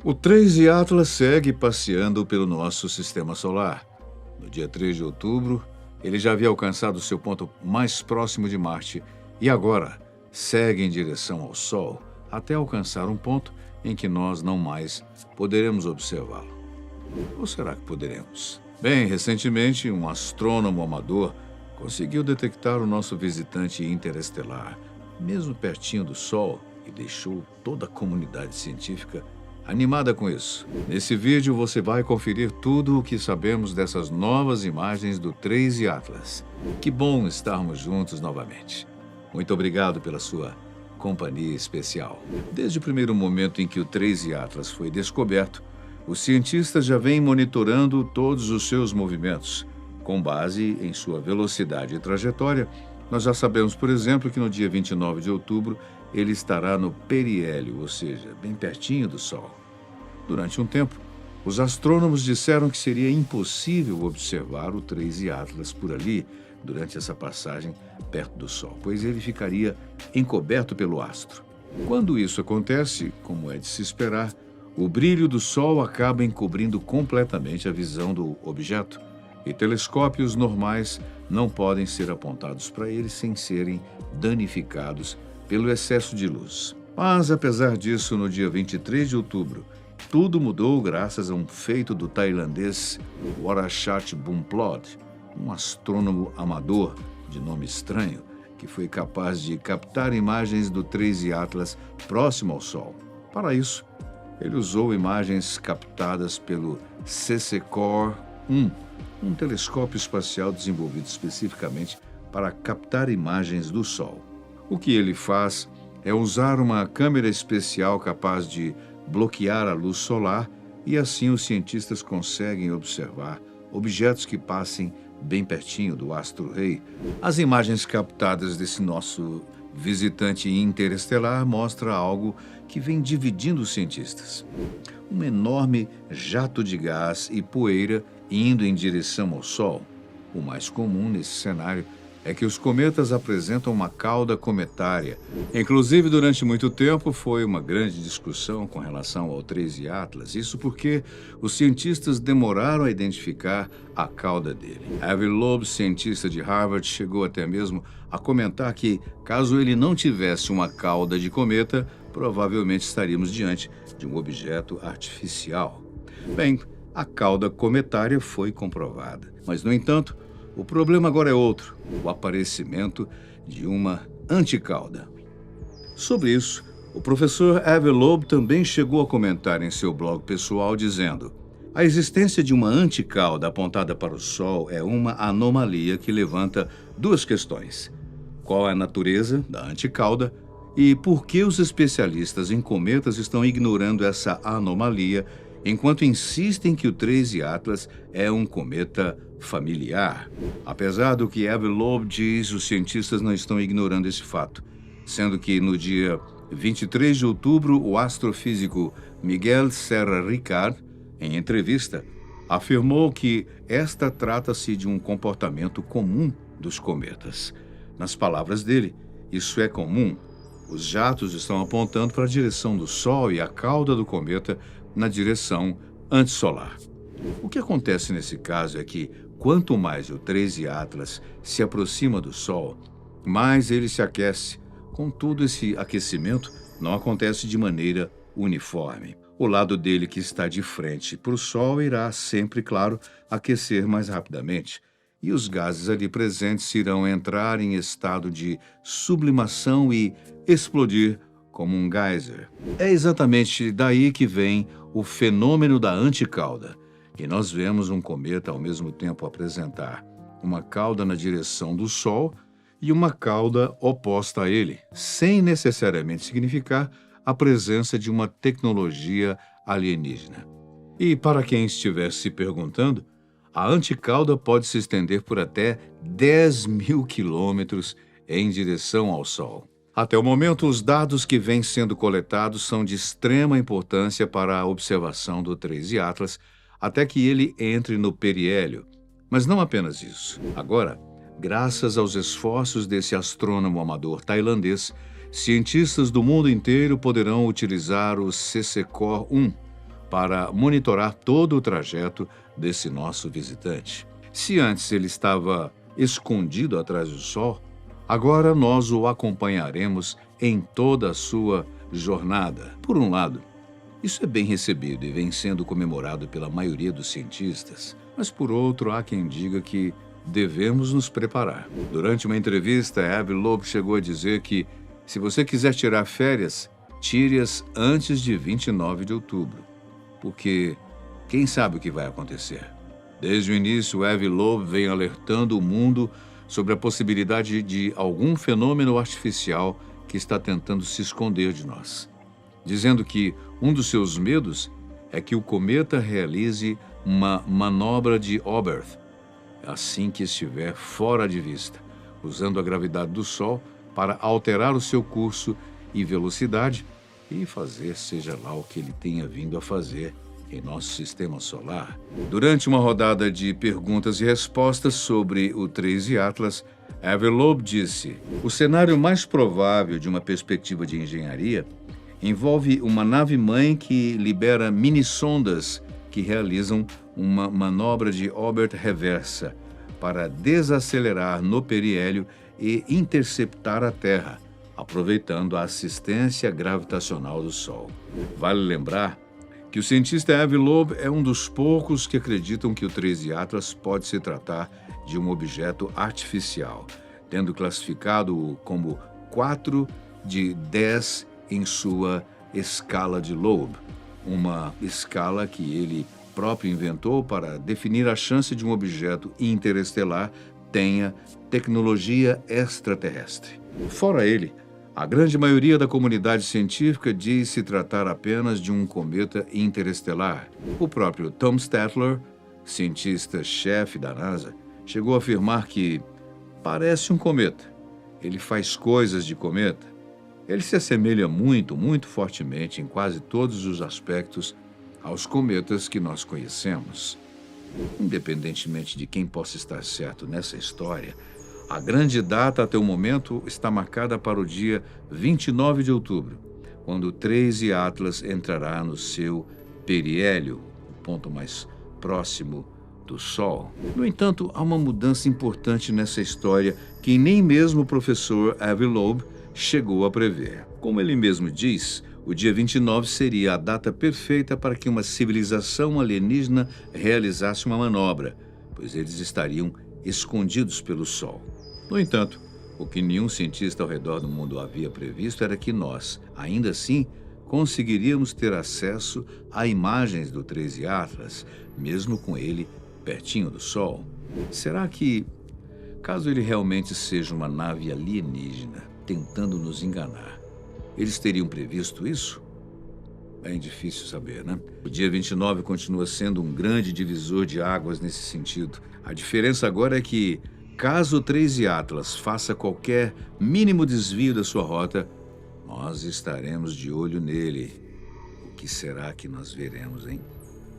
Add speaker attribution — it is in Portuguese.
Speaker 1: O 3 Atlas segue passeando pelo nosso sistema solar. No dia 3 de outubro, ele já havia alcançado seu ponto mais próximo de Marte e agora segue em direção ao Sol até alcançar um ponto em que nós não mais poderemos observá-lo. Ou será que poderemos? Bem, recentemente, um astrônomo amador conseguiu detectar o nosso visitante interestelar, mesmo pertinho do Sol, e deixou toda a comunidade científica animada com isso. Nesse vídeo você vai conferir tudo o que sabemos dessas novas imagens do 3 Atlas. Que bom estarmos juntos novamente. Muito obrigado pela sua companhia especial. Desde o primeiro momento em que o 3 Atlas foi descoberto, os cientistas já vêm monitorando todos os seus movimentos. Com base em sua velocidade e trajetória, nós já sabemos, por exemplo, que no dia 29 de outubro ele estará no periélio, ou seja, bem pertinho do Sol. Durante um tempo, os astrônomos disseram que seria impossível observar o 3 Atlas por ali durante essa passagem perto do Sol, pois ele ficaria encoberto pelo astro. Quando isso acontece, como é de se esperar, o brilho do Sol acaba encobrindo completamente a visão do objeto e telescópios normais não podem ser apontados para ele sem serem danificados pelo excesso de luz. Mas, apesar disso, no dia 23 de outubro, tudo mudou graças a um feito do tailandês Warachat Bumplod, um astrônomo amador de nome estranho, que foi capaz de captar imagens do 3 Atlas próximo ao Sol. Para isso, ele usou imagens captadas pelo CCCOR-1, um telescópio espacial desenvolvido especificamente para captar imagens do Sol. O que ele faz é usar uma câmera especial capaz de bloquear a luz solar e assim os cientistas conseguem observar objetos que passem bem pertinho do astro-rei. As imagens captadas desse nosso visitante interestelar mostram algo que vem dividindo os cientistas. Um enorme jato de gás e poeira indo em direção ao Sol. O mais comum nesse cenário é que os cometas apresentam uma cauda cometária. Inclusive, durante muito tempo, foi uma grande discussão com relação ao 3 Atlas. Isso porque os cientistas demoraram a identificar a cauda dele. Avi Loeb, cientista de Harvard, chegou até mesmo a comentar que, caso ele não tivesse uma cauda de cometa, provavelmente estaríamos diante de um objeto artificial. Bem, a cauda cometária foi comprovada. Mas, no entanto, o problema agora é outro: o aparecimento de uma anticauda. Sobre isso, o professor Avi Loeb também chegou a comentar em seu blog pessoal dizendo: a existência de uma anticauda apontada para o Sol é uma anomalia que levanta duas questões. Qual é a natureza da anticauda e por que os especialistas em cometas estão ignorando essa anomalia enquanto insistem que o 3 Atlas é um cometa familiar? Apesar do que Avi Loeb diz, os cientistas não estão ignorando esse fato, sendo que no dia 23 de outubro, o astrofísico Miguel Serra Ricard, em entrevista, afirmou que esta trata-se de um comportamento comum dos cometas. Nas palavras dele, isso é comum. Os jatos estão apontando para a direção do Sol e a cauda do cometa na direção antissolar. O que acontece nesse caso é que, quanto mais o 3 Atlas se aproxima do Sol, mais ele se aquece. Contudo, esse aquecimento não acontece de maneira uniforme. O lado dele que está de frente para o Sol irá sempre, claro, aquecer mais rapidamente, e os gases ali presentes irão entrar em estado de sublimação e explodir como um geyser. É exatamente daí que vem o fenômeno da anticauda, e nós vemos um cometa ao mesmo tempo apresentar uma cauda na direção do Sol e uma cauda oposta a ele, sem necessariamente significar a presença de uma tecnologia alienígena. E para quem estiver se perguntando, a anticauda pode se estender por até 10.000 quilômetros em direção ao Sol. Até o momento, os dados que vêm sendo coletados são de extrema importância para a observação do 3 Atlas, até que ele entre no periélio. Mas não apenas isso. Agora, graças aos esforços desse astrônomo amador tailandês, cientistas do mundo inteiro poderão utilizar o CCCOR-1, para monitorar todo o trajeto desse nosso visitante. Se antes ele estava escondido atrás do Sol, agora nós o acompanharemos em toda a sua jornada. Por um lado, isso é bem recebido e vem sendo comemorado pela maioria dos cientistas, mas por outro, há quem diga que devemos nos preparar. Durante uma entrevista, Avi Loeb chegou a dizer que, se você quiser tirar férias, tire-as antes de 29 de outubro, porque quem sabe o que vai acontecer. Desde o início, Avi Loeb vem alertando o mundo sobre a possibilidade de algum fenômeno artificial que está tentando se esconder de nós, dizendo que um dos seus medos é que o cometa realize uma manobra de Oberth assim que estiver fora de vista, usando a gravidade do Sol para alterar o seu curso e velocidade e fazer seja lá o que ele tenha vindo a fazer em nosso sistema solar. Durante uma rodada de perguntas e respostas sobre o 13 Atlas, Avi Loeb disse: o cenário mais provável de uma perspectiva de engenharia envolve uma nave-mãe que libera mini-sondas que realizam uma manobra de Oberth reversa para desacelerar no periélio e interceptar a Terra, aproveitando a assistência gravitacional do Sol. Vale lembrar que o cientista Avi Loeb é um dos poucos que acreditam que o 13 Atlas pode se tratar de um objeto artificial, tendo classificado-o como 4 de 10 em sua escala de Loeb, uma escala que ele próprio inventou para definir a chance de um objeto interestelar tenha tecnologia extraterrestre. Fora ele, a grande maioria da comunidade científica diz se tratar apenas de um cometa interestelar. O próprio Tom Statler, cientista-chefe da NASA, chegou a afirmar que parece um cometa. Ele faz coisas de cometa. Ele se assemelha muito, muito fortemente em quase todos os aspectos aos cometas que nós conhecemos. Independentemente de quem possa estar certo nessa história, a grande data até o momento está marcada para o dia 29 de outubro, quando o 13 Atlas entrará no seu periélio, o ponto mais próximo do Sol. No entanto, há uma mudança importante nessa história que nem mesmo o professor Avi Loeb chegou a prever. Como ele mesmo diz, o dia 29 seria a data perfeita para que uma civilização alienígena realizasse uma manobra, pois eles estariam escondidos pelo Sol. No entanto, o que nenhum cientista ao redor do mundo havia previsto era que nós, ainda assim, conseguiríamos ter acesso a imagens do 13 Atlas, mesmo com ele pertinho do Sol. Será que, caso ele realmente seja uma nave alienígena tentando nos enganar, eles teriam previsto isso? É difícil saber, né? O dia 29 continua sendo um grande divisor de águas nesse sentido. A diferença agora é que, caso o 13 Atlas faça qualquer mínimo desvio da sua rota, nós estaremos de olho nele. O que será que nós veremos, hein?